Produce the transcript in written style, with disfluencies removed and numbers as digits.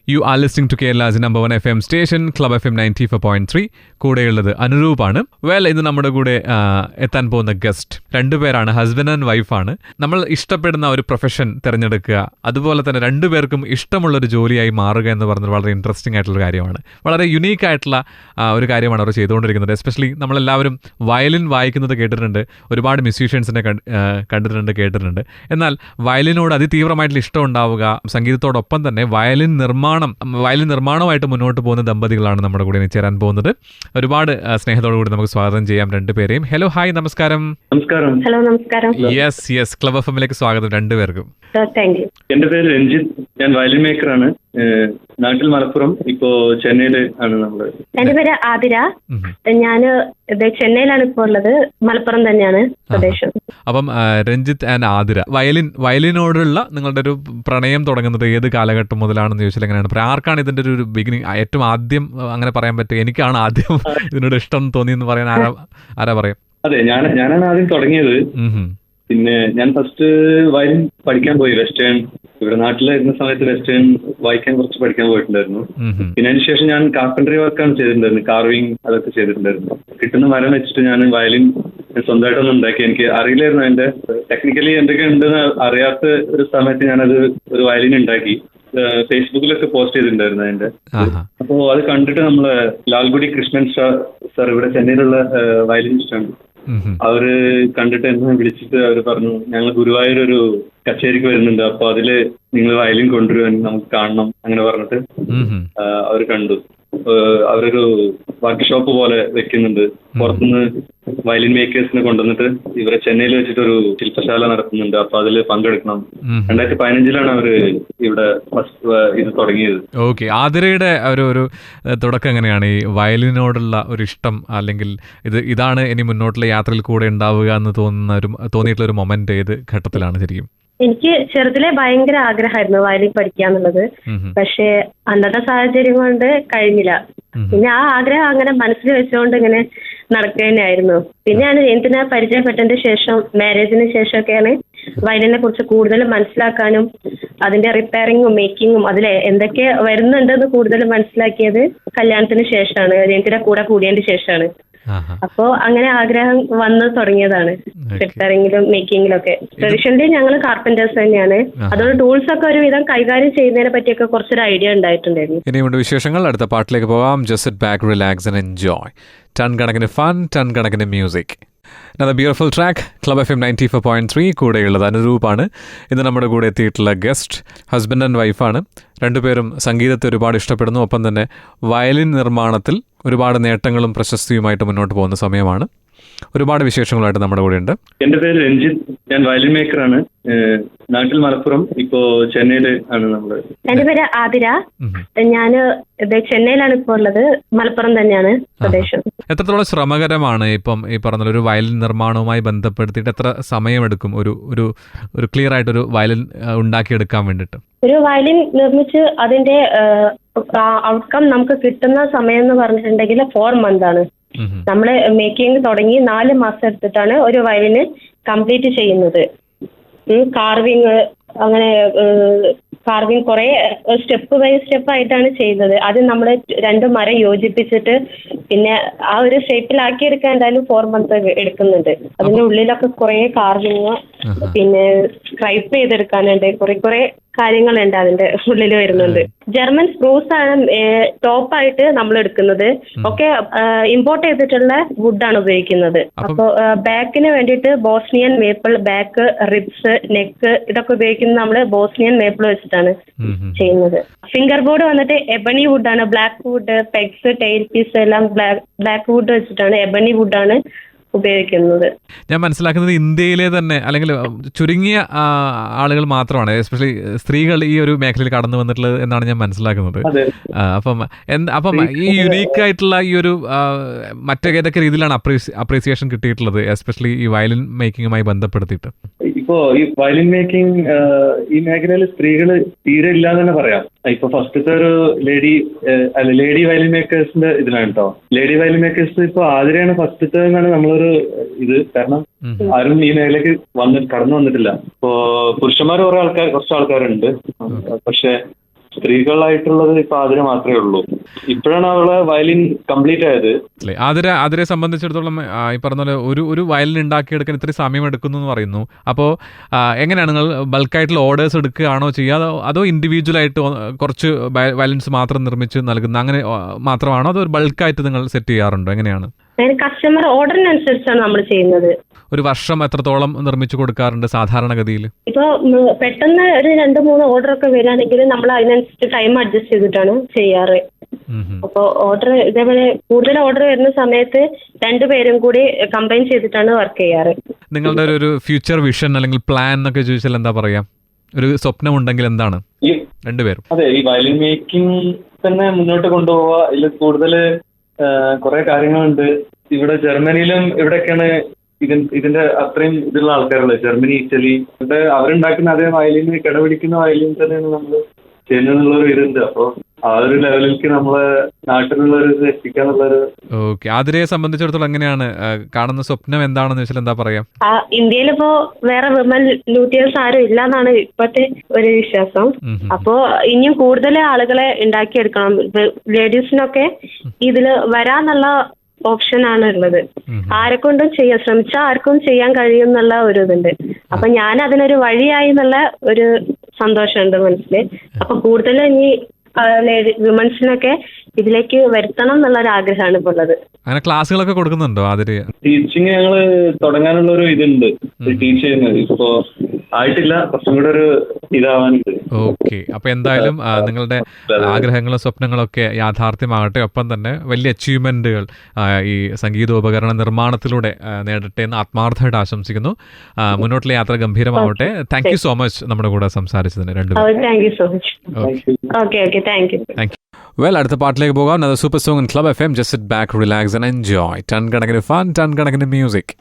You are listening to Kerala's number one FM station, Club FM 94.3. കൂടെയുള്ളത് അനുരൂപാണ്. ഇന്ന് നമ്മുടെ കൂടെ എത്താൻ പോകുന്ന ഗസ്റ്റ് രണ്ടുപേരാണ്, ഹസ്ബൻഡ് ആൻഡ് വൈഫാണ്. നമ്മൾ ഇഷ്ടപ്പെടുന്ന ഒരു പ്രൊഫഷൻ തിരഞ്ഞെടുക്കുക, അതുപോലെ തന്നെ രണ്ടുപേർക്കും ഇഷ്ടമുള്ളൊരു ജോലിയായി മാറുക എന്ന് പറഞ്ഞത് വളരെ ഇൻട്രസ്റ്റിംഗ് ആയിട്ടുള്ള കാര്യമാണ്. വളരെ യുണീക്ക് ആയിട്ടുള്ള ഒരു കാര്യമാണ് അവർ ചെയ്തുകൊണ്ടിരിക്കുന്നത്. എസ്പെഷ്യലി നമ്മളെല്ലാവരും വയലിൻ വായിക്കുന്നത് കേട്ടിട്ടുണ്ട്, ഒരുപാട് മ്യൂസീഷ്യൻസിനെ കണ്ടിട്ടുണ്ട്, കേട്ടിട്ടുണ്ട്. എന്നാൽ വയലിനോട് അതിതീവ്രമായിട്ടുള്ള ഇഷ്ടം ഉണ്ടാവുക, സംഗീതത്തോടൊപ്പം തന്നെ വയലിൻ നിർമ്മാണമായിട്ട് മുന്നോട്ട് പോകുന്ന ദമ്പതികളാണ് നമ്മുടെ കൂടെ ചേരാൻ പോകുന്നത്. ഒരുപാട് സ്നേഹത്തോടു കൂടി നമുക്ക് സ്വാഗതം ചെയ്യാം രണ്ടുപേരെയും. ഹലോ, ഹായ്, നമസ്കാരം. ഹലോ, നമസ്കാരം. യെസ്, ക്ലബ് എഫ്എമ്മിലേക്ക് സ്വാഗതം രണ്ടുപേർക്കും. എന്റെ പേര് രഞ്ജിത്ത്, ഞാൻ വയലിൻ മേക്കറാണ്. നാട്ടിൽ മലപ്പുറം, ഇപ്പോ ചെന്നൈയില് ആണ് നമ്മള്. എന്റെ പേര് ആതിര, ഞാന് ചെന്നൈയിലാണ് ഇപ്പോ ഉള്ളത്, മലപ്പുറം തന്നെയാണ് പ്രദേശം. അപ്പം രഞ്ജിത്ത് ആൻഡ് ആതിര, വയലിനോടുള്ള നിങ്ങളുടെ ഒരു പ്രണയം തുടങ്ങുന്നത് ഏത് കാലഘട്ടം മുതലാണെന്ന് ചോദിച്ചാൽ എങ്ങനെയാണ്? ആർക്കാണ് ഇതിന്റെ ഒരു ബിഗിനിങ്, ഏറ്റവും ആദ്യം അങ്ങനെ പറയാൻ പറ്റും? എനിക്കാണ് ആദ്യം ഇതിനോട് ഇഷ്ടം തോന്നിയെന്ന് പറയാൻ ആരാ പറയാം? അതെ, ഞാനാണ് ആദ്യം തുടങ്ങിയത്. പിന്നെ ഞാൻ ഫസ്റ്റ് വയലിൻ പഠിക്കാൻ പോയി, വെസ്റ്റേൺ. ഇവിടെ നാട്ടിലായിരുന്ന സമയത്ത് വെസ്റ്റേൺ വായിക്കാൻ കുറച്ച് പഠിക്കാൻ പോയിട്ടുണ്ടായിരുന്നു. പിന്നെ അതിനുശേഷം ഞാൻ കാർപ്പൻട്രി വർക്കാണ് ചെയ്തിട്ടുണ്ടായിരുന്നു, കാർവിങ് അതൊക്കെ ചെയ്തിട്ടുണ്ടായിരുന്നു. കിട്ടുന്ന മരം വെച്ചിട്ട് ഞാൻ വയലിൻ സ്വന്തമായിട്ടൊന്നും ഉണ്ടാക്കി. എനിക്ക് അറിയില്ലായിരുന്നു അതിന്റെ ടെക്നിക്കലി എന്തൊക്കെ ഉണ്ടെന്ന് അറിയാത്ത ഒരു സമയത്ത് ഞാനത് ഒരു വയലിൻ ഉണ്ടാക്കി. ഫേസ്ബുക്കിലൊക്കെ പോസ്റ്റ് ചെയ്തിട്ടുണ്ടായിരുന്നു അതിന്റെ. അപ്പോ അത് കണ്ടിട്ട് നമ്മള് ലാൽഗുഡി കൃഷ്ണൻ സാർ ഇവിടെ ചെന്നൈയിലുള്ള വയലിനിസ്റ്റാണ്. അവര് കണ്ടിട്ട് എന്നെ വിളിച്ചിട്ട് അവര് പറഞ്ഞു, ഞങ്ങൾ ഗുരുവായൂർ ഒരു കച്ചേരിക്ക് വരുന്നുണ്ട്, അപ്പൊ അതില് നിങ്ങൾ വയലിൻ കൊണ്ടുവരുവാൻ നമുക്ക് കാണണം, അങ്ങനെ പറഞ്ഞിട്ട് അവര് കണ്ടു. അവരൊരു വർക്ക്ഷോപ്പ് പോലെ വെക്കുന്നുണ്ട്, പുറത്തുനിന്ന് വയലിൻ മേക്കേഴ്സിനെ കൊണ്ടുവന്നിട്ട് ഇവരെ ചെന്നൈയിൽ വെച്ചിട്ടൊരു ശില്പശാല നടത്തുന്നുണ്ട്, അപ്പൊ അതിൽ പങ്കെടുക്കണം. 2015 അവര് ഇവിടെ ഇത് തുടങ്ങിയത്. ഓക്കെ, ആതിരയുടെ ഒരു തുടക്കം എങ്ങനെയാണ്? ഈ വയലിനോടുള്ള ഒരു ഇഷ്ടം, അല്ലെങ്കിൽ ഇതാണ് ഇനി മുന്നോട്ടുള്ള യാത്രയിൽ കൂടെ ഉണ്ടാവുക എന്ന് തോന്നിയിട്ടുള്ള ഒരു മൊമെന്റ് ഏത് ഘട്ടത്തിലാണ് ശരിക്കും? എനിക്ക് ചെറുതിലെ ഭയങ്കര ആഗ്രഹമായിരുന്നു വയലിൻ പഠിക്കാന്നുള്ളത്. പക്ഷെ അന്നത്തെ സാഹചര്യം കൊണ്ട് കഴിഞ്ഞില്ല. പിന്നെ ആ ആഗ്രഹം അങ്ങനെ മനസ്സിൽ വെച്ചുകൊണ്ട് ഇങ്ങനെ നടക്കുക തന്നെയായിരുന്നു. പിന്നെയാണ് എന്തിനാ പരിചയപ്പെട്ടതിന് ശേഷം, മാരേജിന് ശേഷമൊക്കെയാണ് വയലിനെ കുറിച്ച് കൂടുതൽ മനസ്സിലാക്കാനും അതിന്റെ റിപ്പയറിങ്ങും മേക്കിങ്ങും അതിലെ എന്തൊക്കെ വരുന്നുണ്ടെന്ന് കൂടുതൽ മനസ്സിലാക്കിയത് കല്യാണത്തിന് ശേഷമാണ്, രഞ്ജിയുടെ കൂടെ കൂടിയതിന് ശേഷമാണ്. അപ്പോ അങ്ങനെ ആഗ്രഹം വന്ന് തുടങ്ങിയതാണ് റിപ്പയറിങ്ങിലും മേക്കിങ്ങിലും ഒക്കെ. ട്രഡീഷണലി ഞങ്ങൾ കാർപ്പന്റേഴ്സ് തന്നെയാണ്, അതുകൊണ്ട് ടൂൾസ് ഒക്കെ ഒരുവിധം കൈകാര്യം ചെയ്യുന്നതിനെ പറ്റിയൊക്കെ കുറച്ചൊരു ഐഡിയ ഉണ്ടായിട്ടുണ്ടായിരുന്നു. ഇനിയുണ്ട് വിശേഷങ്ങൾ. അടുത്ത പാട്ടിലേക്ക് പോകാം. Just sit back, relax and enjoy. Ton കണക്കിന് ഫൺ, ടൺ കണക്കിന് music. Another beautiful track, Club FM 94.3. കൂടെയുള്ളത് അനുരൂപാണ്. ഇന്ന് നമ്മുടെ കൂടെ എത്തിയിട്ടുള്ള ഗസ്റ്റ് ഹസ്ബൻഡ് ആൻഡ് വൈഫാണ്. രണ്ടുപേരും സംഗീതത്തെ ഒരുപാട് ഇഷ്ടപ്പെടുന്നു, ഒപ്പം തന്നെ വയലിൻ നിർമ്മാണത്തിൽ ഒരുപാട് നേട്ടങ്ങളും പ്രശസ്തിയുമായിട്ട് മുന്നോട്ട് പോകുന്ന സമയമാണ്. ഒരുപാട് വിശേഷങ്ങളായിട്ട് നമ്മുടെ കൂടെ ഉണ്ട്. എന്റെ പേര് രഞ്ജിത്ത്, ഞാൻ വയലിൻ മേക്കറാണ്. നാട്ടിൽ മലപ്പുറം, ഇപ്പോ ചെന്നൈയില് ആണ് നമ്മള്. എന്റെ പേര് ആതിര, ഞാന് ചെന്നൈയിലാണ് ഇപ്പോ ഉള്ളത്, മലപ്പുറം തന്നെയാണ് പ്രദേശം. എത്രത്തോളം ശ്രമകരമാണ് ഇപ്പം ഈ പറഞ്ഞ ഒരു വയലിൻ നിർമ്മാണവുമായി ബന്ധപ്പെടുത്തിയിട്ട് എത്ര സമയമെടുക്കും ഒരു ക്ലിയർ ആയിട്ടൊരു വയലിൻ ഉണ്ടാക്കിയെടുക്കാൻ വേണ്ടിയിട്ട്? ഒരു വയലിൻ നിർമ്മിച്ച് അതിന്റെ ഔട്ട്കം നമുക്ക് കിട്ടുന്ന സമയം എന്ന് പറഞ്ഞിട്ടുണ്ടെങ്കിൽ 4 months ആണ്. നമ്മള് മേക്കിംഗ് തുടങ്ങി 4 മാസം എടുത്തിട്ടാണ് ഒരു വയലിന് കംപ്ലീറ്റ് ചെയ്യുന്നത്. കാർവിങ്, അങ്ങനെ കാർവിങ് കുറെ സ്റ്റെപ്പ് ബൈ സ്റ്റെപ്പ് ആയിട്ടാണ് ചെയ്യുന്നത്. ആദ്യം നമ്മൾ 2 മരം യോജിപ്പിച്ചിട്ട് പിന്നെ ആ ഒരു ഷേപ്പിലാക്കി എടുക്കാൻ എന്തായാലും 4 months എടുക്കുന്നുണ്ട്. അതിന്റെ ഉള്ളിലൊക്കെ കുറെ കാർവിങ്, പിന്നെ സ്ക്രൈപ്പ് ചെയ്തെടുക്കാനുണ്ട്, കുറെ കാര്യങ്ങളുണ്ട് അതിന്റെ ഉള്ളിൽ വരുന്നുണ്ട്. ജർമ്മൻ സ്പ്രൂസ് ആണ് ടോപ്പായിട്ട് നമ്മൾ എടുക്കുന്നത്. ഒക്കെ ഇമ്പോർട്ട് ചെയ്തിട്ടുള്ള വുഡാണ് ഉപയോഗിക്കുന്നത്. അപ്പൊ ബാക്കിന് വേണ്ടിയിട്ട് Bosnian maple, back, ribs, neck ഇതൊക്കെ ഉപയോഗിക്കുന്നത് നമ്മള് ബോസ്നിയൻ മേപ്പിൾ വെച്ചിട്ടാണ് ചെയ്യുന്നത്. ഫിംഗർ ബോർഡ് വന്നിട്ട് എബണി വുഡാണ്. Black wood, pegs, tailpiece എല്ലാം ബ്ലാക്ക് വുഡ് വെച്ചിട്ടാണ്, എബണി വുഡാണ് ഉപയോഗിക്കുന്നത്. ഞാൻ മനസ്സിലാക്കുന്നത് ഇന്ത്യയിലെ തന്നെ അല്ലെങ്കിൽ ചുരുങ്ങിയ ആളുകൾ മാത്രമാണ്, എസ്പെഷ്യലി സ്ത്രീകൾ ഈ ഒരു മേഖലയിൽ കടന്നു വന്നിട്ടുള്ളത് എന്നാണ് ഞാൻ മനസ്സിലാക്കുന്നത്. അപ്പം ഈ യുണീക്ക് ആയിട്ടുള്ള ഈ ഒരു മറ്റേതൊക്കെ രീതിയിലാണ് അപ്രീസിയേഷൻ കിട്ടിയിട്ടുള്ളത്, എസ്പെഷ്യലി ഈ വയലിൻ മേക്കിങ്ങുമായി ബന്ധപ്പെടുത്തിയിട്ട്? ഇപ്പോ ഈ വയലിൻ മേക്കിംഗ് ഈ മേഖലയിൽ സ്ത്രീകൾ തീരെ ഇല്ലാന്ന് തന്നെ പറയാം. ഇപ്പൊ ഫസ്റ്റത്തെ ഒരു ലേഡി വയലിൻ മേക്കേഴ്സിന്റെ ഇതിലാണ് കേട്ടോ. ലേഡി വയലിൻ മേക്കേഴ്സ് ഇപ്പൊ ആതിരയാണ് ഫസ്റ്റത്തെ എന്നാണ് നമ്മളൊരു ഇത്. കാരണം ആരും ഈ മേഖലയ്ക്ക് കടന്നു വന്നിട്ടില്ല. ഇപ്പോ പുരുഷന്മാർ കുറച്ച് ആൾക്കാരുണ്ട്. പക്ഷെ സ്ത്രീകളായിട്ടുള്ളത് ഇപ്പൊ അതിന് മാത്രമേ ഉള്ളൂ. ഇപ്പോഴാണ് അവളെ വയലിൻ കംപ്ലീറ്റ് ആയത്. അതിരെ സംബന്ധിച്ചിടത്തോളം ഈ പറഞ്ഞ പോലെ ഒരു വയലിൻ ഉണ്ടാക്കിയെടുക്കാൻ ഇത്രയും സമയം എടുക്കുന്നു എന്ന് പറയുന്നു. അപ്പോൾ എങ്ങനെയാണ് നിങ്ങൾ ബൾക്കായിട്ടുള്ള ഓർഡേഴ്സ് എടുക്കുകയാണോ ചെയ്യുക, അതോ ഇൻഡിവിജ്വൽ ആയിട്ട് കുറച്ച് വയലിൻസ് മാത്രം നിർമ്മിച്ച് നൽകുന്ന അങ്ങനെ മാത്രമാണോ, അതോ ഒരു ബൾക്കായിട്ട് നിങ്ങൾ സെറ്റ് ചെയ്യാറുണ്ടോ, എങ്ങനെയാണ്? കസ്റ്റമർ ഓർഡറിനനുസരിച്ചാണ് നമ്മൾ ചെയ്യുന്നത്. ഒരു വർഷം എത്രത്തോളം നിർമ്മിച്ചു കൊടുക്കാറുണ്ട് സാധാരണഗതിയിൽ? ഇപ്പൊ പെട്ടെന്ന് ഒരു 2-3 ഓർഡർ ഒക്കെ വരികയാണെങ്കിൽ നമ്മൾ അതിനനുസരിച്ച് ടൈം അഡ്ജസ്റ്റ് ചെയ്തിട്ടാണ് ചെയ്യാറ്. അപ്പൊ ഓർഡർ ഇതേപോലെ കൂടുതൽ ഓർഡർ വരുന്ന സമയത്ത് 2 പേരും കൂടി കമ്പൈൻ ചെയ്തിട്ടാണ് വർക്ക് ചെയ്യാറ്. നിങ്ങളുടെ ഒരു ഫ്യൂച്ചർ വിഷൻ അല്ലെങ്കിൽ പ്ലാൻ എന്നൊക്കെ ചോദിച്ചാൽ എന്താ പറയാ? ഒരു സ്വപ്നം ഉണ്ടെങ്കിൽ എന്താണ്? 2 പേരും അതെ, ഈ വയലിൻ മേക്കിംഗ് തന്നെ മുന്നോട്ട് കൊണ്ടുപോവുക. ഇതിൽ കൂടുതൽ കുറെ കാര്യങ്ങളുണ്ട്. ഇവിടെ ജർമ്മനിയിലും ഇവിടെയൊക്കെയാണ് ഇതിന്റെ അത്രയും ഇതിലുള്ള ആൾക്കാരുള്ളത്. ജർമ്മനി, ഇറ്റലി, ഇവിടെ അവരുണ്ടാക്കുന്ന അതേ വയലിന് കിടപിടിക്കുന്ന വയലിൻ തന്നെയാണ് നമ്മൾ ചെയ്യുന്നതെന്നുള്ളൊരു ഇതുണ്ട്. അപ്പൊ ആ ഒരു ലെവലിലേക്ക് നമ്മളെ നാട്ടിലുള്ളൊരു എത്തിക്കാന്നുള്ളൊരു. ഓക്കെ, അതിരെ സംബന്ധിച്ചിടത്തോളം എങ്ങനെയാണ് കാണുന്ന സ്വപ്നം എന്താണെന്ന് വെച്ചാൽ എന്താ പറയാ? ഇന്ത്യയിലിപ്പോ വേറെ വിമൻ ലൂട്ടിയേഴ്സ് ആരും ഇല്ലാന്നാണ് ഇപ്പത്തെ ഒരു വിശ്വാസം. അപ്പോ ഇനിയും കൂടുതൽ ആളുകളെ ഉണ്ടാക്കിയെടുക്കണം. ലേഡീസിനൊക്കെ ഇതില് വരാന്നുള്ള ഓപ്ഷനാണ് ഉള്ളത്. ആരെക്കൊണ്ടും ചെയ്യാൻ ശ്രമിച്ചാൽ ആർക്കും ചെയ്യാൻ കഴിയും എന്നുള്ള ഒരു ഇതുണ്ട്. അപ്പൊ ഞാൻ അതിനൊരു വഴിയായി എന്നുള്ള ഒരു സന്തോഷമുണ്ട് മനസ്സിൽ. അപ്പൊ കൂടുതൽ ഇനി വിമൻസിനൊക്കെ ഇതിലേക്ക് വരുത്തണം എന്നുള്ള ഒരു ആഗ്രഹമാണ് ഇപ്പൊ ഉള്ളത്. അങ്ങനെ ക്ലാസ്സുകളൊക്കെ കൊടുക്കുന്നുണ്ടോ? അതില് ടീച്ചിങ് ഞങ്ങള് തുടങ്ങാനുള്ള ഒരു ഇതുണ്ട്, ടീച്ച് ചെയ്യുന്നത്. ഇപ്പോ ആയിട്ടില്ല, കുറച്ചും കൂടെ ഒരു ഇതാവാനുണ്ട്. ഓക്കെ, അപ്പൊ എന്തായാലും നിങ്ങളുടെ ആഗ്രഹങ്ങളും സ്വപ്നങ്ങളൊക്കെ യാഥാർത്ഥ്യമാകട്ടെ. ഒപ്പം തന്നെ വലിയ അച്ചീവ്മെന്റുകൾ ഈ സംഗീതോപകരണ നിർമ്മാണത്തിലൂടെ നേടട്ടെ എന്ന് ആത്മാർത്ഥമായിട്ട് ആശംസിക്കുന്നു. മുന്നോട്ടുള്ള യാത്ര ഗംഭീരമാവട്ടെ. താങ്ക് യു സോ മച്ച് നമ്മുടെ കൂടെ സംസാരിച്ചതിന് രണ്ടുപേരും. Thank you so much. Okay, thank you. Well, അടുത്ത പാട്ടിലേക്ക് പോകാം. Super song in club FM. Just sit back, relax and enjoy. Ton കണക്കിന് ഫൺ, ടൺ കണക്കിന് മ്യൂസിക്.